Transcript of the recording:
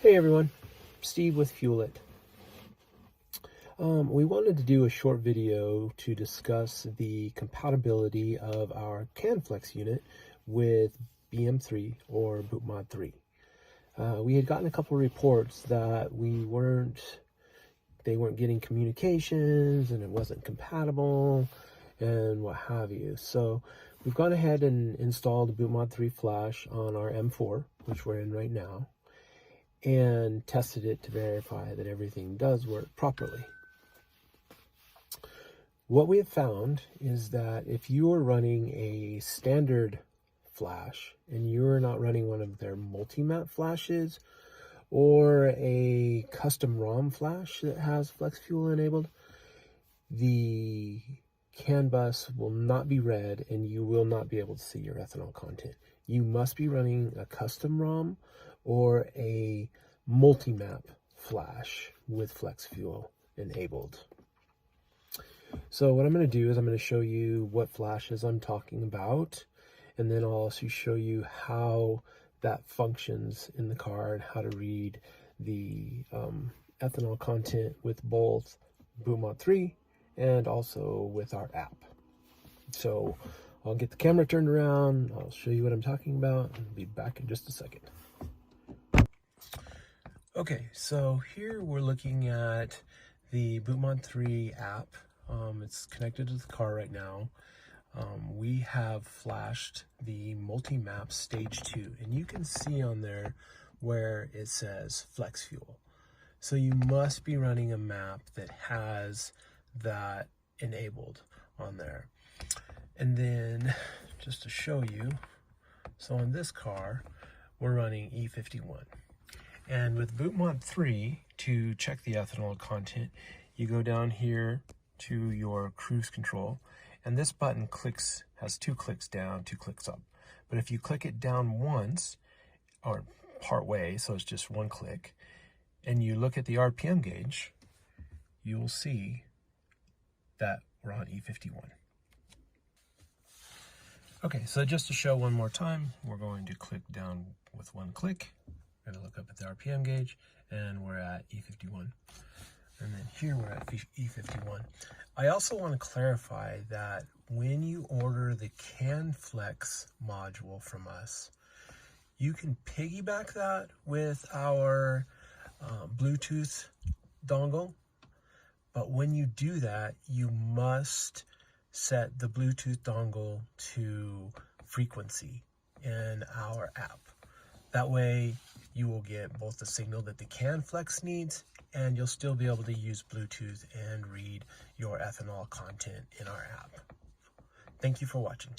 Hey everyone, Steve with Fuel It. We wanted to do a short video to discuss the compatibility of our CANflex unit with BM3 or Bootmod3. We had gotten a couple of reports that they weren't getting communications and it wasn't compatible and what have you. So we've gone ahead and installed the Bootmod3 flash on our M4, which we're in right now, and tested it to verify that everything does work properly. What we have found is that if you are running a standard flash and you're not running one of their multi-map flashes or a custom ROM flash that has flex fuel enabled, the CANbus will not be read and you will not be able to see your ethanol content. You must be running a custom ROM or a multi-map flash with flex fuel enabled. So what I'm going to do is I'm going to show you what flashes I'm talking about, and then I'll also show you how that functions in the car and how to read the ethanol content with both Bootmod3 and also with our app. So I'll get the camera turned around, I'll show you what I'm talking about, and I'll be back in just a second. Okay, so here we're looking at the Bootmod3 app. It's connected to the car right now. We have flashed the multi-map stage 2, and you can see on there where it says flex fuel. So you must be running a map that has that enabled on there. And then just to show you, so on this car, we're running E51. And with Bootmod3, to check the ethanol content, you go down here to your cruise control, and this button has 2 clicks down, 2 clicks up. But if you click it down once, or part way, so it's just 1 click, and you look at the RPM gauge, you'll see that we're on E51. Okay, so just to show one more time, we're going to click down with 1 click. We're going to look up at the RPM gauge, and we're at E51. And then here we're at E51. I also want to clarify that when you order the CANflex module from us, you can piggyback that with our Bluetooth dongle. But when you do that, you must set the Bluetooth dongle to frequency in our app. That way you will get both the signal that the CANflex needs, and you'll still be able to use Bluetooth and read your ethanol content in our app. Thank you for watching.